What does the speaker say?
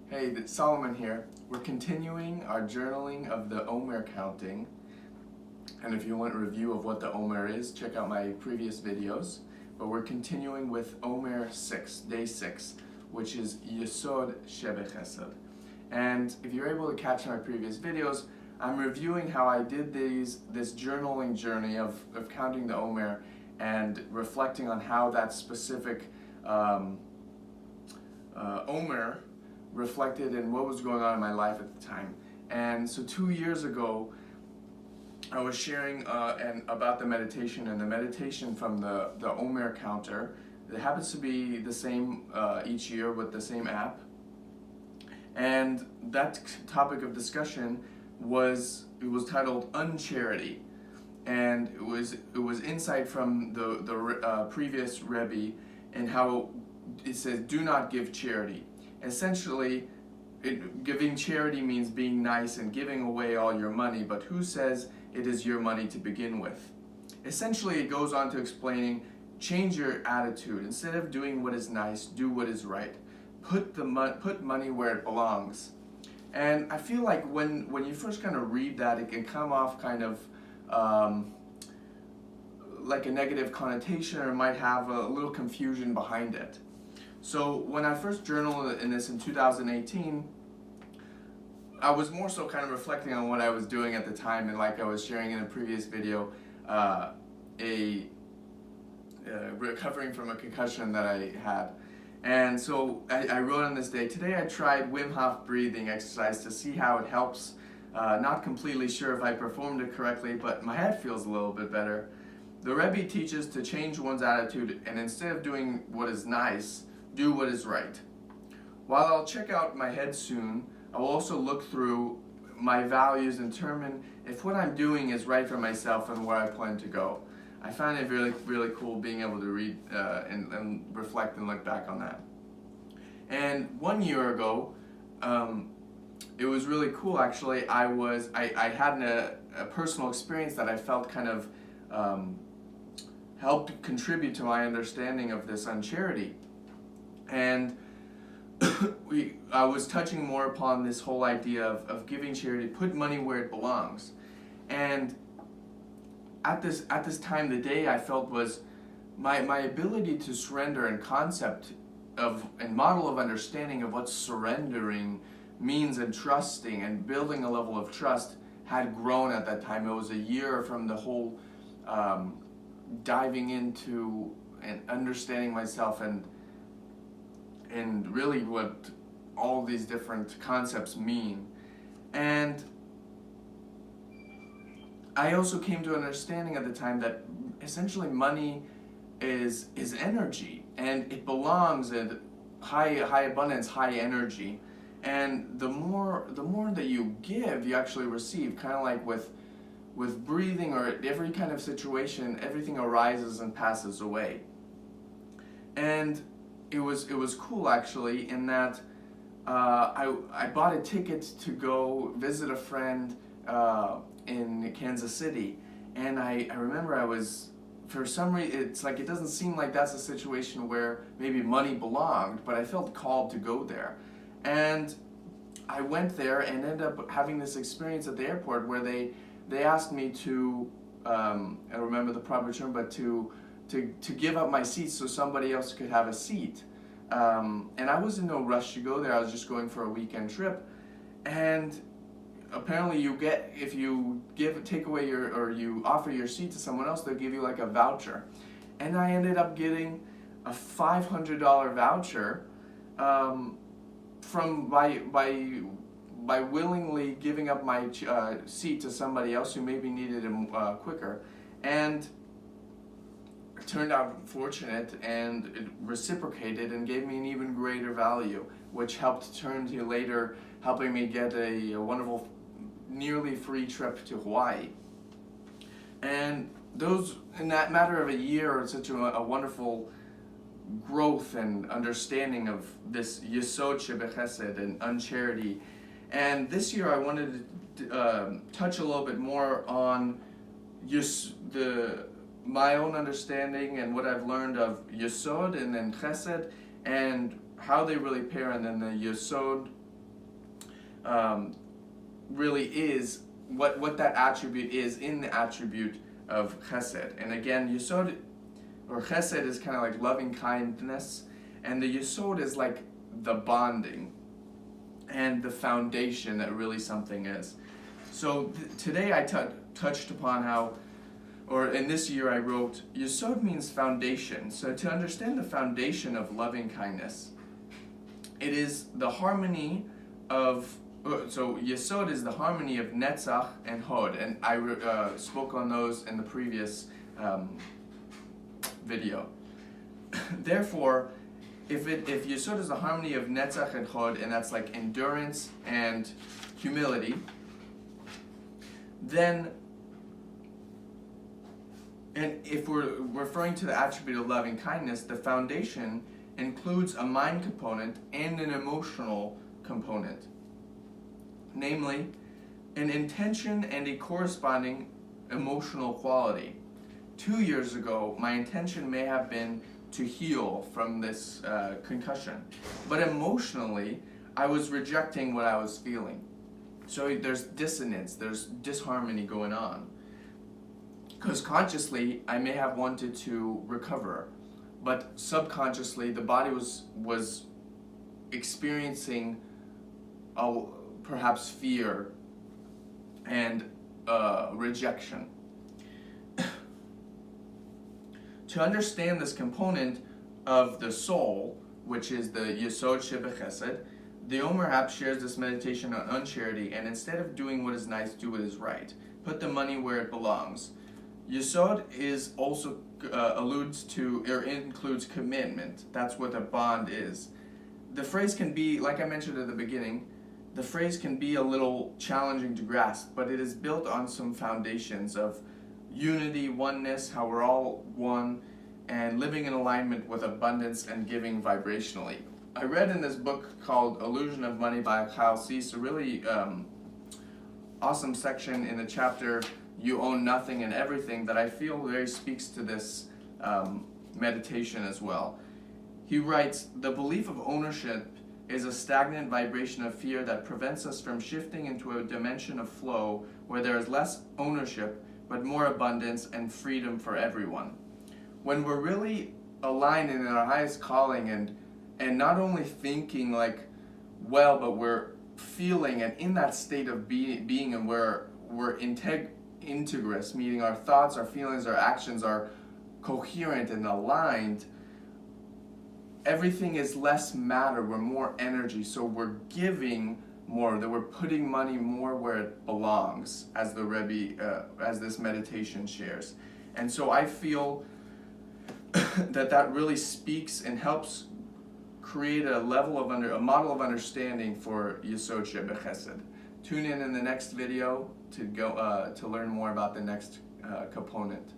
Hey, it's Solomon here. We're continuing our journaling of the Omer counting. And if you want a review of what the Omer is, check out my previous videos. But we're continuing with Omer 6, day 6, which is Yesod Shebechesed. And if you're able to catch my previous videos, I'm reviewing how I did this journaling journey of counting the Omer and reflecting on how that specific Omer reflected in what was going on in my life at the time. And so 2 years ago, I was sharing about the meditation, and the meditation from the Omer counter. It happens to be the same each year with the same app. And that topic of discussion was titled Uncharity. And it was insight from the previous Rebbe, and how it says, do not give charity. Essentially, giving charity means being nice and giving away all your money, but who says it is your money to begin with? Essentially, it goes on to explaining, change your attitude. Instead of doing what is nice, do what is right. Put money where it belongs. And I feel like when you first kind of read that, it can come off kind of like a negative connotation, or might have a little confusion behind it. So when I first journaled in this in 2018, I was more so kind of reflecting on what I was doing at the time, and like I was sharing in a previous video, recovering from a concussion that I had. And so I wrote on this day, today I tried Wim Hof breathing exercise to see how it helps. Not completely sure if I performed it correctly, but my head feels a little bit better. The Rebbe teaches to change one's attitude, and instead of doing what is nice, do what is right. While I'll check out my head soon, I will also look through my values and determine if what I'm doing is right for myself and where I plan to go. I find it really, really cool being able to read and reflect and look back on that. And 1 year ago, it was really cool actually. I had a personal experience that I felt kind of helped contribute to my understanding of this uncharity. And I was touching more upon this whole idea of giving charity, put money where it belongs. And at this time, the day I felt was my ability to surrender and concept of and model of understanding of what surrendering means, and trusting and building a level of trust had grown at that time. It was a year from the whole diving into and understanding myself and really what all these different concepts mean. And I also came to an understanding at the time that essentially money is energy, and it belongs in high abundance, high energy. And the more that you give, you actually receive. Kind of like with breathing or every kind of situation, everything arises and passes away. And it was cool actually, in that I bought a ticket to go visit a friend in Kansas City, and I remember I was, for some reason, it's like it doesn't seem like that's a situation where maybe money belonged, but I felt called to go there. And I went there and ended up having this experience at the airport where they asked me to, I don't remember the proper term, but to give up my seat so somebody else could have a seat. And I was in no rush to go there. I was just going for a weekend trip. And apparently if you take away you offer your seat to someone else, they'll give you like a voucher. And I ended up getting a $500 voucher by willingly giving up my seat to somebody else who maybe needed it quicker. And it turned out fortunate, and it reciprocated and gave me an even greater value, which helped turn to later helping me get a wonderful, nearly free trip to Hawaii. And those, in that matter of a year, such a wonderful growth and understanding of this Yesod Shebechesed and uncharity. And this year I wanted to touch a little bit more on my own understanding and what I've learned of Yesod and then Chesed, and how they really pair, and then the Yesod really is, what that attribute is in the attribute of chesed. And again, Yesod or chesed is kind of like loving kindness, and the Yesod is like the bonding and the foundation that really something is. So today I touched upon how, or in this year I wrote, Yesod means foundation. So to understand the foundation of loving kindness, it is the harmony of, so Yesod is the harmony of Netzach and Hod, and I spoke on those in the previous video. Therefore, if Yesod is the harmony of Netzach and Hod, and that's like endurance and humility, then, and if we're referring to the attribute of loving kindness, the foundation includes a mind component and an emotional component, namely an intention and a corresponding emotional quality. 2 years ago, my intention may have been to heal from this concussion, but emotionally, I was rejecting what I was feeling. So there's dissonance, there's disharmony going on. Because consciously, I may have wanted to recover, but subconsciously, the body was experiencing perhaps fear and rejection. To understand this component of the soul, which is the Yesod Shebechesed, the Omer shares this meditation on uncharity, and instead of doing what is nice, do what is right. Put the money where it belongs. Yesod is also alludes to or includes commitment. That's what a bond is. The phrase can be, like I mentioned at the beginning, the phrase can be a little challenging to grasp, but it is built on some foundations of unity, oneness, how we're all one, and living in alignment with abundance and giving vibrationally. I read in this book called Illusion of Money by Kyle Cease a really awesome section in the chapter You Own Nothing and Everything that I feel very speaks to this meditation as well. He writes, the belief of ownership is a stagnant vibration of fear that prevents us from shifting into a dimension of flow where there is less ownership but more abundance and freedom for everyone. When we're really aligned in our highest calling and not only thinking like well, but we're feeling and in that state of being and we're integrous, meaning our thoughts, our feelings, our actions are coherent and aligned, everything is less matter, we're more energy, so we're giving more, that we're putting money more where it belongs, as the Rebbe, as this meditation shares. And so I feel that really speaks and helps create a level of a model of understanding for Yesod Shebechesed. Tune in the next video to learn more about the next component.